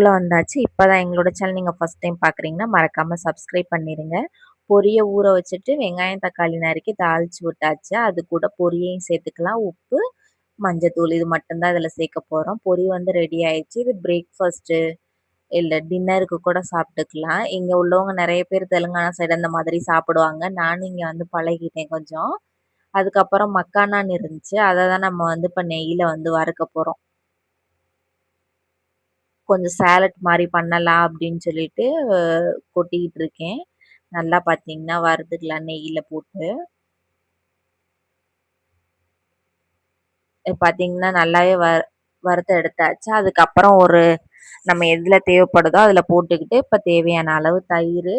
வந்தாச்சு. இப்பதான் எங்களோட சேனல் நீங்க ஃபர்ஸ்ட் டைம் பார்க்குறீங்கன்னா, மறக்காம சப்ஸ்கிரைப் பண்ணிருங்க. பொரிய ஊற வச்சுட்டு, வெங்காயம், தக்காளி நறுக்கி தாளிச்சு விட்டாச்சு. அது கூட பொரியையும் சேர்த்துக்கலாம். உப்பு, மஞ்சத்தூள் இது மட்டும் தான் இதில சேர்க்க போறோம். பொரி வந்து ரெடி ஆயிடுச்சு. இது பிரேக்ஃபாஸ்ட்டு இல்ல டின்னருக்கு கூட சாப்பிட்டுக்கலாம். இங்க உள்ளவங்க நெறைய பேர் தெலுங்கானா சைடு அந்த மாதிரி சாப்பிடுவாங்க. நானும் இங்க வந்து பழகிட்டேன் கொஞ்சம். அதுக்கப்புறம் மக்கானான் இருந்துச்சு. அத தான் நம்ம வந்து இப்ப நெய்யில வந்து வறுக்க போறோம். கொஞ்சம் சாலட் மாரி பண்ணலாம் அப்படின்னு சொல்லிட்டு கொட்டிக்கிட்டு இருக்கேன். நல்லா பார்த்தீங்கன்னா வறுத்துக்கலாம் நெய்யில போட்டு. பார்த்தீங்கன்னா நல்லாவே வறுத்து எடுத்தாச்சு. அதுக்கப்புறம் நம்ம எதுல தேவைப்படுதோ அதில போட்டுக்கிட்டு, இப்ப தேவையான அளவு தயிரு,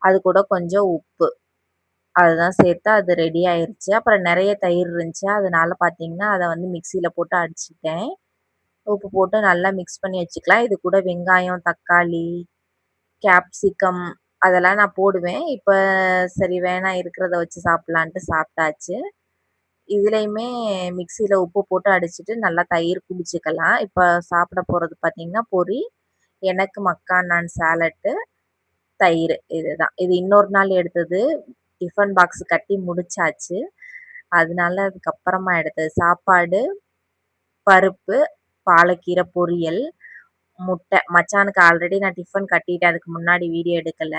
அது கூட கொஞ்சம் உப்பு. அதுதான் சேர்த்து அது ரெடி ஆயிருச்சு. அப்புறம் நெறைய தயிர் இருந்துச்சு. அதனால பார்த்தீங்கன்னா, அத வந்து மிக்ஸியில போட்டு அடிச்சுட்டேன். உப்பு போட்டு நல்லா மிக்ஸ் பண்ணி வச்சுக்கலாம். இது கூட வெங்காயம், தக்காளி, கேப்சிகம் அதெல்லாம் நான் போடுவேன். இப்ப சரி வேணாம் இருக்கிறத வச்சு சாப்பிடலான்ட்டு சாப்பிட்டாச்சு. இதுலயுமே மிக்ஸியில உப்பு போட்டு அடிச்சுட்டு நல்லா தயிர் குடிச்சுக்கலாம். இப்ப சாப்பிட போறது பார்த்தீங்கன்னா, பொரி, எனக்கு மக்கானான் சாலட்டு, தயிரு இதுதான். இது இன்னொரு நாள் எடுத்தது. டிஃபன் பாக்ஸ் கட்டி முடிச்சாச்சு. அதனால அதுக்கப்புறமா எடுத்தது. சாப்பாடு, பருப்பு, பாலக்கீரை பொரியல், முட்டை. மச்சானுக்கு ஆல்ரெடி நான் டிஃபன் கட்டிட்டேன். அதுக்கு முன்னாடி வீடியோ எடுக்கல.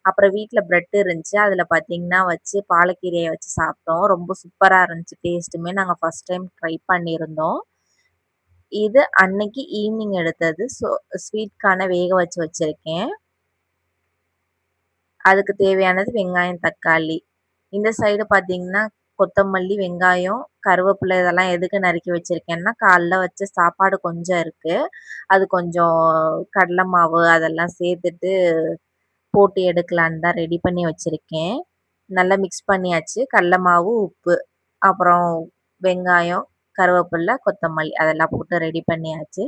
அப்புறம் வீட்ல பிரெட் இருந்துச்சு. அதில பார்த்தீங்கன்னா வச்சு பாலக்கீரைய வச்சு சாப்பிட்டோம். ரொம்ப சூப்பரா இருந்துச்சு டேஸ்ட்டுமே. நாங்க ஃபர்ஸ்ட் டைம் ட்ரை பண்ணியிருந்தோம். இது அன்னைக்கு ஈவ்னிங் எடுத்தது. ஸ்வீட் கார்ன வேக வச்சு வச்சிருக்கேன். அதுக்கு தேவையானது வெங்காயம், தக்காளி. இந்த சைடு பார்த்தீங்கன்னா, கொத்தமல்லி, வெங்காயம், கருவேப்பிலை இதெல்லாம் எதுக்கு நறுக்கி வச்சிருக்கேன்னா, காலைல வச்ச சாப்பாடு கொஞ்சம் இருக்கு. அது கொஞ்சம் கடல மாவு அதெல்லாம் சேர்த்துட்டு போட்டு எடுக்கலான்னு தான் ரெடி பண்ணி வச்சிருக்கேன். நல்லா மிக்ஸ் பண்ணியாச்சு. கடல மாவு, உப்பு, அப்புறம் வெங்காயம், கருவேப்பிலை, கொத்தமல்லி அதெல்லாம் போட்டு ரெடி பண்ணியாச்சு.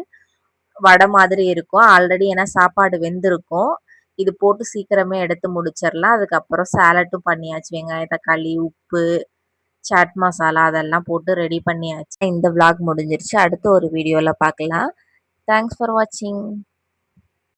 வடை மாதிரி இருக்கும். ஆல்ரெடி ஏன்னா சாப்பாடு வெந்திருக்கும். இது போட்டு சீக்கிரமே எடுத்து முடிச்சிடலாம். அதுக்கப்புறம் சாலட்டும் பண்ணியாச்சு. வெங்காயம், தக்காளி, உப்பு, சாட் மசாலா அதெல்லாம் போட்டு ரெடி பண்ணியாச்சு. இந்த விளாக் முடிஞ்சிருச்சு. அடுத்த ஒரு வீடியோல பார்க்கலாம். தேங்க்ஸ் ஃபார் வாட்சிங்.